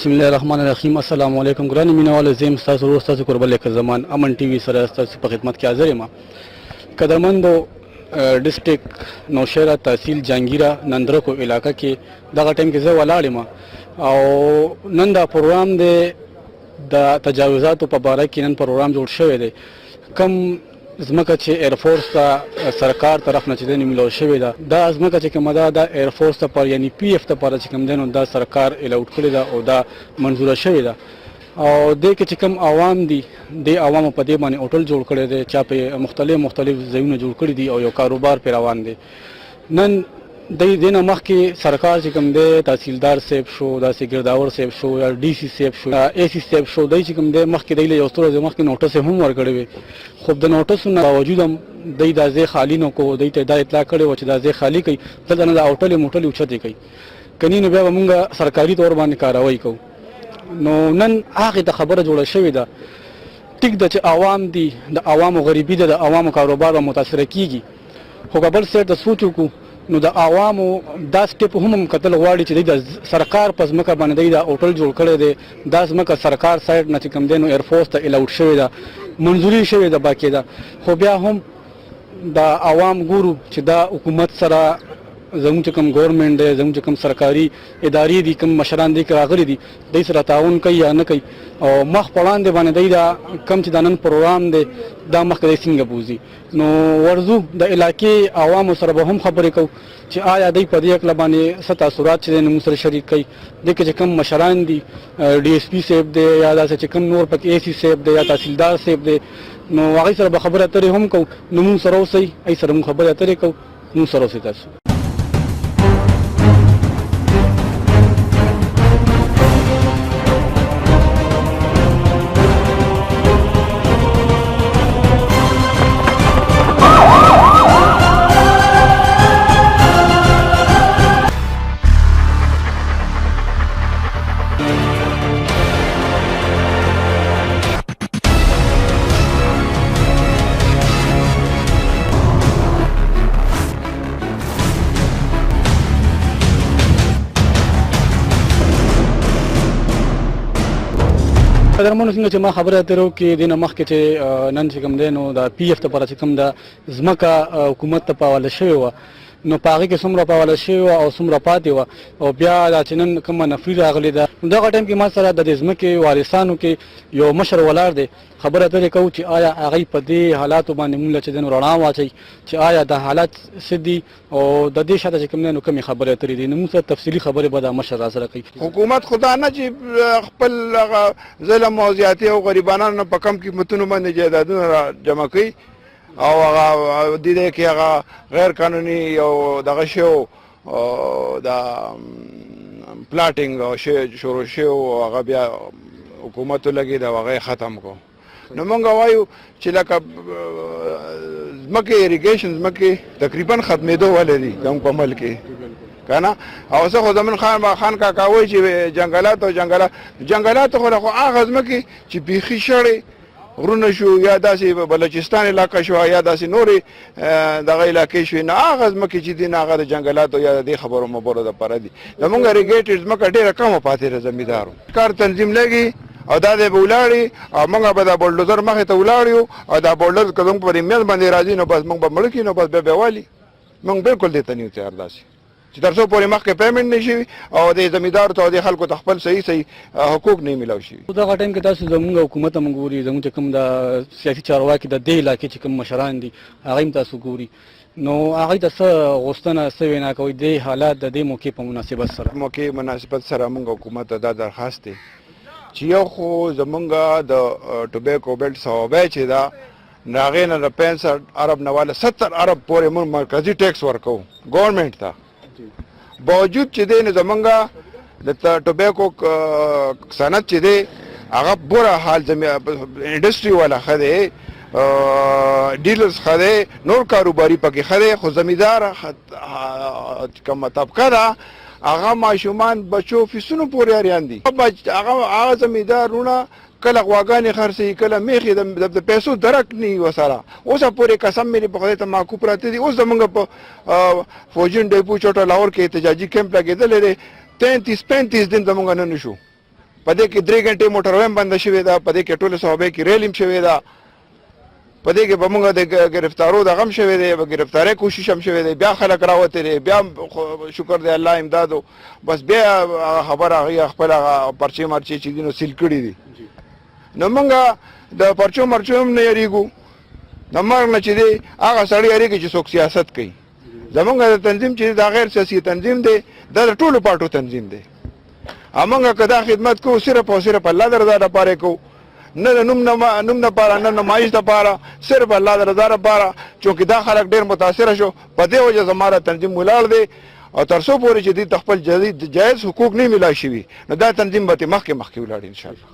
بسم الله الرحمن الرحیم. السلام علیکم ګران مینوال. زم تاسو ورو تاسو قربل یک زمان امن ټي وي سره تاسو په خدمت کې حاضر یم. قدرمندو ډیسټریکټ نوشهره تحصیل جهانگیره نندرکو علاقہ کې دغه ټیم کې زه ولاړ یم او نن دا پروګرام دی د تجاوزاتو په باره کې. نن پروګرام جوړ شوی دی کم زمکه چې ایر فورس ته سرکار طرف نه چې د نیملو شوی دا زمکه چې کومه ده د ایر فورس ته پر یعنی پی اف ته پر چې کوم دنو دا سرکار الاوټ کړی دا او دا منزوره شوی دا او د کې چې کوم عوام دي د عوامو په دې باندې هوټل جوړ کړی دی چا په مختلف ځایونه جوړ کړی دي او یو کاروبار پر روان دی. نن د دې نه مخکې سرکار چې کوم دی تحصیلدار صاحب شو دا سګرداور صاحب شو یا ډي سي صاحب شو اي سي صاحب شو دای چې کوم دی مخکې دی له یو ستورو مخکې نوټس هم ورکړی وي خو د نوټس نه باوجود هم د ځای خالی نه کو د ته دا اطلاع کړي و چې د ځای خالی کوي دلته نه هوټل موټل اوچته کوي کني نو بیا موږ سرکاري تور باندې کاروایی کوو. نو نن هغه ته خبره جوړه شوې ده ټیک د چې عوام دي د عوامو غریبي ده د عوامو کاروبار متاثر کیږي خو قبل سره د سوچو کو نو د عوامو دا سټپ هم کتل غواړي چې د سرکار په ځمکه باندې د هوټل جوړ کړی دی دا ځمکه سرکار سایډ نه چې کوم دی نو ایر فورس ته الاوټ شوی ده منظوري شوی ده باقي ده خو بیا هم د عوام ګورو چې دا حکومت سره زموږ کوم ګورنمنت دی زموږ کوم سرکاري ادارې دي کوم مشران دي راغلي دي د سره تعاون کوي یا نه کوي او مخ پړاندې باندې دا کم چې د نن پروګرام دی دا مخکې څنګه بوزي. نو ورزو د علاقې عوامو سره به هم خبرې کوو چې آیا دوی په دې اکله باندې څه تاثرات چې موږ سره شریک کوي د کې چې کوم مشران دي ډي اس پي صاحب دی یا داسې چې کوم نور پکې اي سي صاحب دی یا تحصیلدار صاحب دی نو هغه سره به خبرې اترې هم کوو. نو موږ سره اوسئ ای سره موږ خبرې اترې کوو. موږ سره اوسئ تاسو. قدرمنو څنګه چې ما خبره اترو کې د مخکې چې نن چې کوم دی نو د پی اف ته پر چې کوم د ځمکه حکومت ته پاواله شوی و نو پاغه کې څومره پاواله شوی او څومره پاتې و او بیا د چنن کوم نفری راغلی دا دغه ټیم کې ما سره د ځمکې وارثانو کې یو مشر ولاړ دی خبره اترې کوو چې آیا هغه په دې حالاتو باندې موږ چې د رڼا واچي چې آیا د حالات سدي او د دې شاته چې کوم نو کوم خبره اترې دي نو موږ تفصیلی خبره به د مشر را سره کوي. حکومت خدا نه چې خپل ظلم او زیاتی او غریبانو په کم قیمتونو باندې جایدادونه جمع کوي او هغه د دې کې هغه غیر قانوني او دغه شو د پلاټینګ او شروع شو هغه بیا حکومت لګي دا هغه ختم کو. نو مونږ وایو چې لکه ځمکې اریګیشن ځمکې تقریبا ختمېدو ولري کوم په ملک کې کنه او څه خو زمون خان کاکا وایي چې جنگلات خو هغه ځمکې چې بیخي شړې غرونه شو یا داسې بلوچستان علاقه شو یا داسې نورې دغه علاقې شوې نه هغه ځمکې چې دي نه هغه د جنګلاتو یا د خبرو مبرو دپاره دي. زمونږ اریګیټډ ځمکه ډېره کمه پاتې ده زمیندارو کار تنظیم لګي او دا دی به ولاړې او موږ به دا بولډوزر مخې ته ولاړ یو او دا بولډر که زموږ په میز باندې راځي نو بس موږ به مړه کړي نو بس بیا والي موږ بالکل دې ته نه یو تیار داسې چې تر څو پورې مخکې پیمنټ نه شي او د زمیندارو ته او د خلکو ته خپل صحیح حقوق نه میلاو شي. دغه ټایم کې تاسو زموږ حکومت هم ګوري زموږ کوم د سیاسي چارواکي د دې علاقې چې کوم مشران دي هغه هم تاسو ګوري نو هغه د څه غوښتنه څه وینا کوي د حالات د دې موقع په مناسبت سره موږ حکومت ته دا درخواست دی چې یو خو زمونږ د ټوبیکو بیلټ صوبه چې دا هغې نه د 65 ارب نه والا 70 ارب پورې موږ مرکزي ټیکس ورکوو ګورنمنټ ته باوجود چې دی نو زمونږ د ټوبیکو صنعت چې دی هغه بوره حال انډسټري والا ښه دی ډیلرز ښه دی نور کاروباري پکې ښه دی خو زمیندار کومه طبقه ده هغه ماشومان بچو فیسونو پورې اریان دي هغه زمیندارونه کله غواګانې خرڅوي کله میخې د پیسو درک نه وسره اوسه پورې قسم مې په خدای ته ماکو پراته دي. اوس زمونږ په فوجین ډیپو چوټه لاهور کې احتجاجي کیمپ لګېدلی دی 33-35 دن زمونږ نه نشو په دې کې 3 غنټې موټر ویم بند شوې ده، په دې کې ټوله صحابه کې ریلم شوې ده، په دې کې به موږ د گرفتارو د غم شوې ده، به گرفتارۍ کوشش هم شوې ده، بیا خلک راوته دي، بیا شکر دی الله امدادو، بس بیا خبر هغه خپل پرچې مرچې چې دینو سیل کړی دي. نو موږ د پرچو مرچو هم نه یریږو، د مرګ نه چې دی هغه سړی یریږي چې څوک سیاست کوي. زمونږ د تنظیم چې دا غیر سیاسي تنظیم دی، دا د ټولو پارټو تنظیم دی. موږ که دا خدمت کوو صرف او صرف الله د رضا لپاره کوو، نه د نوم لپاره، نه نمایش لپاره، صرف الله د رضا لپاره. چونکې دا خلک ډېر متاثره شو، په دې وجه زما د تنظیم ولاړ دی. او تر څو پورې چې دوی ته خپل جایز حقوق نه میلا شوي، نو دا تنظیم به مخکې ولاړ انشاءالله.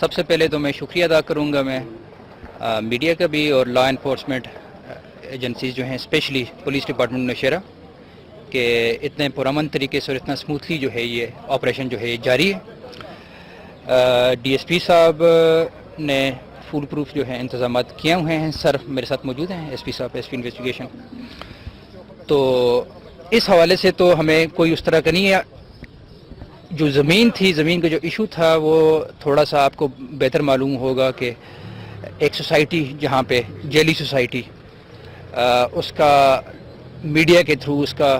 सबसे पहले तो मैं शुक्रिया अदा करूंगा मैं मीडिया का भी और लॉ इन्फोर्समेंट एजेंसीज जो हैं, स्पेशली पुलिस डिपार्टमेंट नौशेरा के इतने पुरअमन तरीके से और इतना स्मूथली जो है ये ऑपरेशन जो है ये जारी है. डीएसपी साहब ने फुल प्रूफ जो है इंतजाम किए हुए हैं. सर मेरे साथ मौजूद हैं, एसपी साहब, एसपी इन्वेस्टिगेशन. तो इस हवाले से तो हमें कोई उस तरह का नहीं है. जो ज़मीन थी, ज़मीन का जो इशू था वो थोड़ा सा आपको बेहतर मालूम होगा कि एक सोसाइटी जहाँ पे जेली सोसाइटी, उसका मीडिया के थ्रू उसका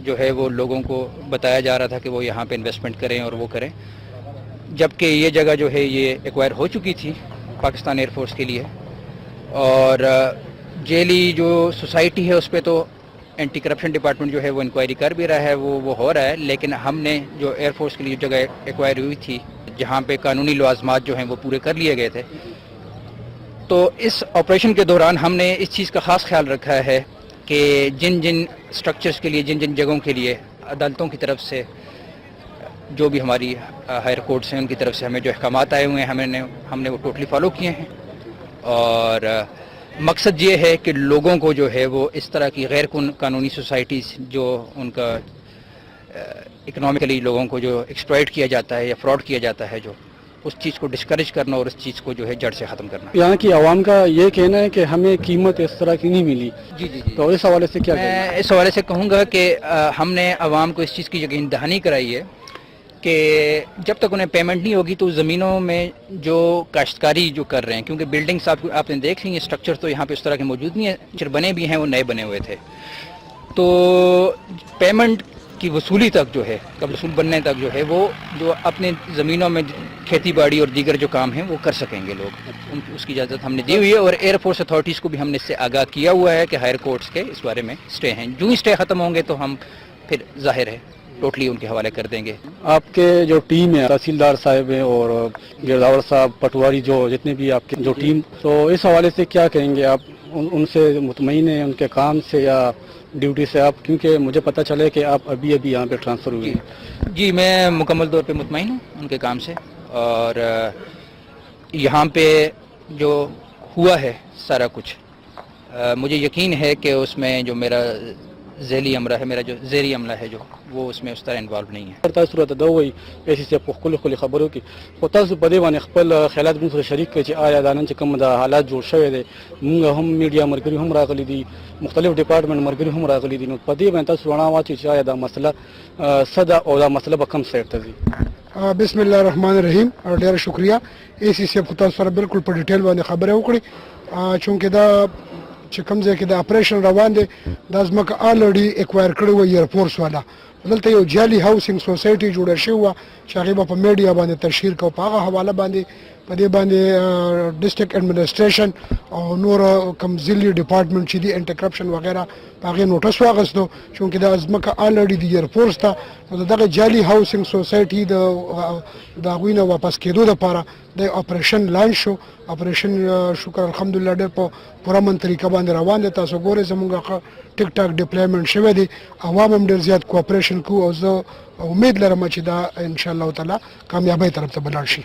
जो है वो लोगों को बताया जा रहा था कि वो यहाँ पे इन्वेस्टमेंट करें और वो करें, जबकि ये जगह जो है ये एक्वायर हो चुकी थी पाकिस्तान एयरफोर्स के लिए. और जेली जो सोसाइटी है उस पर तो एंटी करप्शन डिपार्टमेंट जो है वो इंक्वायरी कर भी रहा है, वो हो रहा है. लेकिन हमने जो एयरफोर्स के लिए जगह एक्वायर हुई थी जहाँ पे कानूनी लवाजमात जो हैं वो पूरे कर लिए गए थे, तो इस ऑपरेशन के दौरान हमने इस चीज़ का ख़ास ख्याल रखा है कि जिन जिन स्ट्रक्चर्स के लिए, जिन जिन जगहों के लिए अदालतों की तरफ से जो भी हमारी हायर कोर्ट्स हैं उनकी तरफ से हमें जो अहकामात आए हुए हैं हमने वो टोटली फॉलो किए हैं. और मकसद ये है कि लोगों को जो है वो इस तरह की गैर कानूनी सोसाइटीज़ जो उनका इकोनॉमिकली लोगों को जो एक्सप्लॉइट किया जाता है या फ्रॉड किया जाता है, जो उस चीज़ को डिस्करेज करना और उस चीज़ को जो है जड़ से ख़त्म करना. यहाँ की आवाम का ये कहना है कि हमें कीमत इस तरह की नहीं मिली. जी जी जी. तो इस हवाले से क्या मैं इस हवाले से कहूँगा कि हमने आवाम को इस चीज़ की यकीन दहानी कराई है कि जब तक उन्हें पेमेंट नहीं होगी तो ज़मीनों में जो काश्तकारी जो कर रहे हैं, क्योंकि बिल्डिंग्स आपने देख ली, स्ट्रक्चर तो यहाँ पे उस तरह के मौजूद नहीं है, जो बने भी हैं वो नए बने हुए थे. तो पेमेंट की वसूली तक जो है, कब वसूल बनने तक जो है वो जो अपने ज़मीनों में खेती बाड़ी और दीगर जो काम हैं वो कर सकेंगे लोग, उसकी इजाज़त हमने दी हुई है. और एयरफोर्स अथॉरिटीज़ को भी हमने इससे आगाह किया हुआ है कि हायर कोर्ट्स के इस बारे में स्टे हैं. जो ही स्टे ख़त्म होंगे तो हम फिर ज़ाहिर है टोटली उनके हवाले कर देंगे. आपके जो टीम है, तहसीलदार साहब हैं और गिरदावर साहब, पटवारी, जो जितने भी आपके जो टीम, तो इस हवाले से क्या कहेंगे आप? उनसे मुतमईन हैं उनके काम से या ड्यूटी से आप? क्योंकि मुझे पता चले कि आप अभी यहाँ पे ट्रांसफ़र हुए हैं. जी, मैं मुकम्मल तौर पे मुतमईन हूँ उनके काम से. और यहाँ पे जो हुआ है सारा कुछ, मुझे यकीन है कि उसमें जो मेरा ज़ेली अमला है, मेरा जो ज़ेरी अमला है, जो वो उसमें उस तरह इन्वॉल्व नहीं है. تاسو راته دا وایي ایسې چې په خپل خبرو کې خو تاسو په دې باندې خپل خیالات موږ سره شریک کړئ چې آیا دا نن چې کوم دا حالات جوړ شوی دی، موږ هم میډیا مرګري هم راغلي دي، مختلف ډپارټمنټ مرګري هم راغلي دي، نو په دې باندې تاسو رڼا واچوئ چې آیا دا مسله صدا او دا مسله به کم سایډ ته ځي. بسم الله الرحمن الرحیم. ډېر شکریا ایسی سی په تاسو سره بالکل په ډیټیل باندې خبره وکړي. چونکې دا چې کوم ځای کې د اپریشن روان دی دا ځمکه الریډي اکوایر کړې وه ایرفورس والا. دلته یو جعلي هاوسینګ سوسایټي جوړه شوې وه چې هغې به په میډیا باندې تشهیر کوو. په هغه حواله باندې په دې باندې ډیسټریکټ ایڈمنسټریشن او نور کم ضلعي ډپارټمنټ چې دي انټي کرپشن وغیرہ په هغې نوټس واخیستو چونکې دا ځمکه الریډي د ایرفورس ته د دغه جعلي هاوسنګ سوسایټي د هغوی نه واپس کېدو دپاره د اپریشن لانچ شو. اپریشن شکر الحمدلله ډېر په پوره من طریقه باندې روان دی. تاسو ګورئ زموږ ټیک ټاک ډپلایمنټ شوی دی، عوام هم ډېر زیات کوآپریشن کوو او زه امید لرم چې دا انشاءالله تعالی کامیابۍ طرف ته به لاړ شي.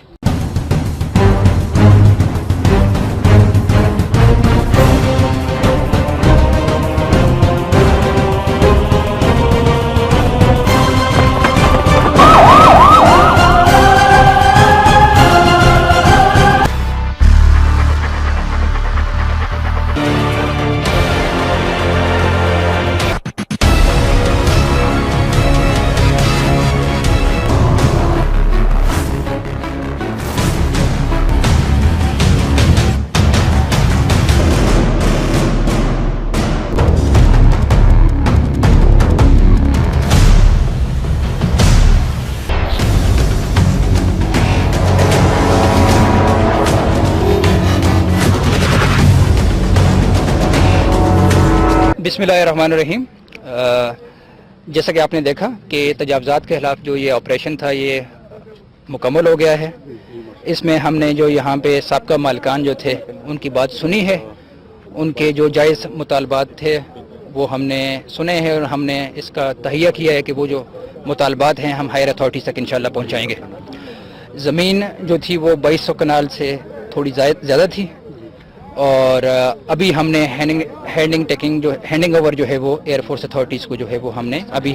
बिस्मिल्लाहिर्रहमानिर्रहीम। जैसा कि आपने देखा कि तजावज़ात के खिलाफ जो ये ऑपरेशन था ये मुकम्मल हो गया है। इसमें हमने जो यहाँ पे साबका मालिकान जो थे उनकी बात सुनी है, उनके जो जायज़ मुतालबात थे वो हमने सुने हैं और हमने इसका तहिया किया है कि वो जो मुतालबात हैं हम हायर अथॉरिटी तक इंशाल्लाह पहुँचाएँगे। ज़मीन जो थी वो 2200 कनाल से थोड़ी ज़्यादा थी और अभी हमने हैंडिंग ओवर जो है वो एयरफोर्स अथॉरिटीज़ को जो है वो हमने अभी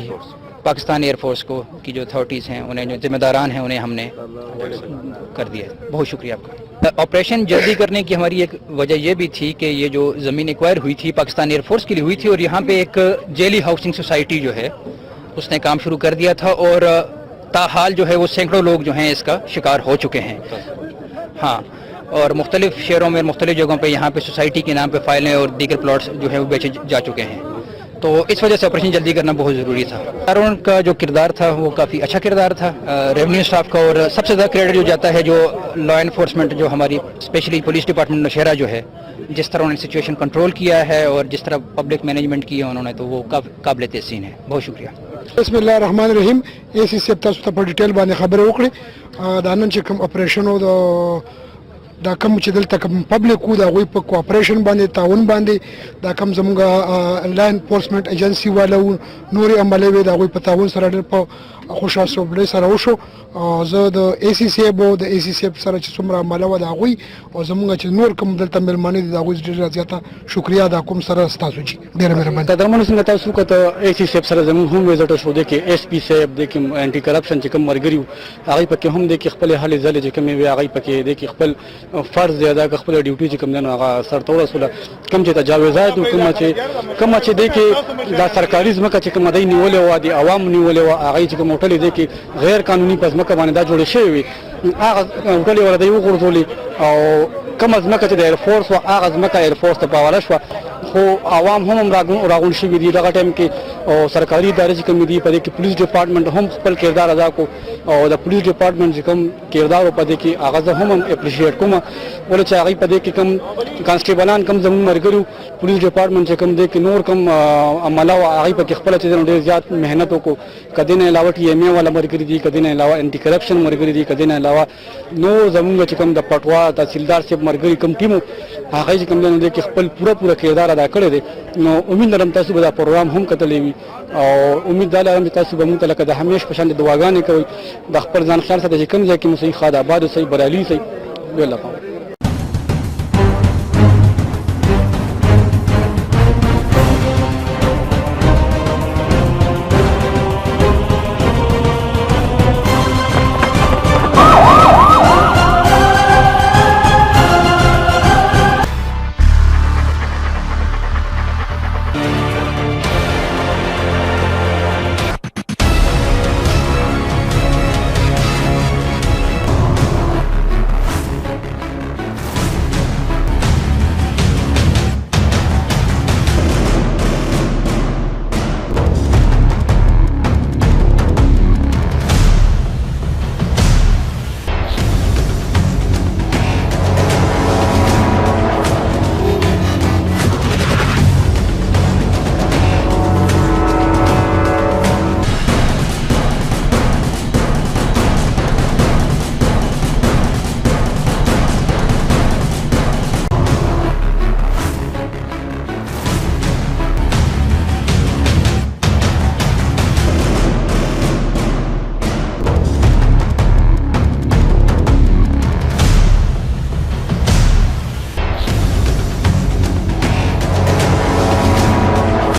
पाकिस्तान एयरफोर्स को की जो अथॉरिटीज़ हैं उन्हें जो जिम्मेदारान हैं उन्हें हमने कर दिया है। बहुत शुक्रिया आपका। ऑपरेशन जल्दी करने की हमारी एक वजह ये भी थी कि ये जो ज़मीन एक्वायर हुई थी पाकिस्तान एयरफोर्स के लिए हुई थी और यहाँ पे एक जेली हाउसिंग सोसाइटी जो है उसने काम शुरू कर दिया था और ताहाल जो है वो सैकड़ों लोग जो हैं इसका शिकार हो चुके हैं। हाँ, और मुख्तलिफ शहरों में मुख्तलिफ जगहों पे यहाँ पे सोसाइटी के नाम पे फाइलें और दीगर प्लॉट्स जो है वो बेचे जा चुके हैं। तो इस वजह से ऑपरेशन जल्दी करना बहुत ज़रूरी था। कानून का जो किरदार था वो काफ़ी अच्छा किरदार था रेवेन्यू स्टाफ का, और सबसे ज़्यादा क्रेडिट जो जाता है जो लॉ एनफोर्समेंट जो हमारी स्पेशली पुलिस डिपार्टमेंट नौशहरा जो है, जिस तरह उन्होंने सिचुएशन कंट्रोल किया है और जिस तरह पब्लिक मैनेजमेंट किया उन्होंने, तो वो काबिल तहसीन है। बहुत शुक्रिया। बिस्मिल्लाह रहमान रहीम। एसी से तاسو ته په ډیټیل باندې خبرې وکړې دا نن چې کوم اپریشن او دا کم چې دلته کوم پبلک وو دا غوي په کوآپریشن باندې تعاون باندې دا کم زموږ لا انفورسمنت ایجنسی والو نوري عملي وي دا غوي په تعاون سره ډېر په خوشاله سره سره وشو. زه د اي سي سي او د اي سي سي سره چې څومره عمله و دا غوي او زموږ چې نور کوم دلته ملمانه دي دا غوي ډېر زیاته شکریا دا کوم سره ستاسو جی ډېر مهرباني. قدرمن څنګه تاسو کته اي سي سي سره زموږ هم وزټ شو دي کې اس پی صاحب د کوم انټي کرپشن چې کوم مرګري هغه پکې هم د کې خپل حل ځل چې کوم وی هغه پکې د کې خپل فرض زیاده خپل ډیوټي چې کوم نه هغه سرته رسوله کوم چې تجاوزات کوم چې د کې دا سرکاري ځمکه چې کوم دای نیولې و دي عوام نیولې و هغه چې کوم هوټل دي کې غیر قانوني پزماکه باندې دا جوړ شوی وي هغه هوټل ورته یو غورځولي او کوم ځمکه چې د ایر فورس او هغه ځمکه ایر فورس ته پاواله شو خو عوام هم راغون شي دي دغه ټیم کې او سرکاري ادارې چې کوم دي په دې کې پولیس ډپارټمنټ هم خپل کردار ادا کو او د پولیس ډپارټمنټ چې کوم کردار په دې کې هغه هم اپریشیټ کوم ولې چې هغه په دې کې کوم کانسټیبلان کوم زموږ مرګرو پولیس ډپارټمنټ چې کوم دې کې نور کوم عمله او هغه په خپل چې ډېر زیات مهنت وکړو کدی نه علاوه ټي ایم ای والا مرګري دي کدی نه علاوه انټي کرپشن مرګري دي کدی نه علاوه نو زموږ چې کوم د پټوا تحصیلدار صاحب مرګري کوم ټیمو هغه چې کوم دې کې خپل پوره کردار ادا کړی دی. نو امید لرم تاسو به دا پروګرام هم کتلی وي او امید لرم تاسو به مونږ ته لکه د همیش په شان د دعاګانې کوئ د خپل ځان خیال سره چې کوم ځای کې مو صحیح خاد آباد او صحیح برالي صحیح بالله.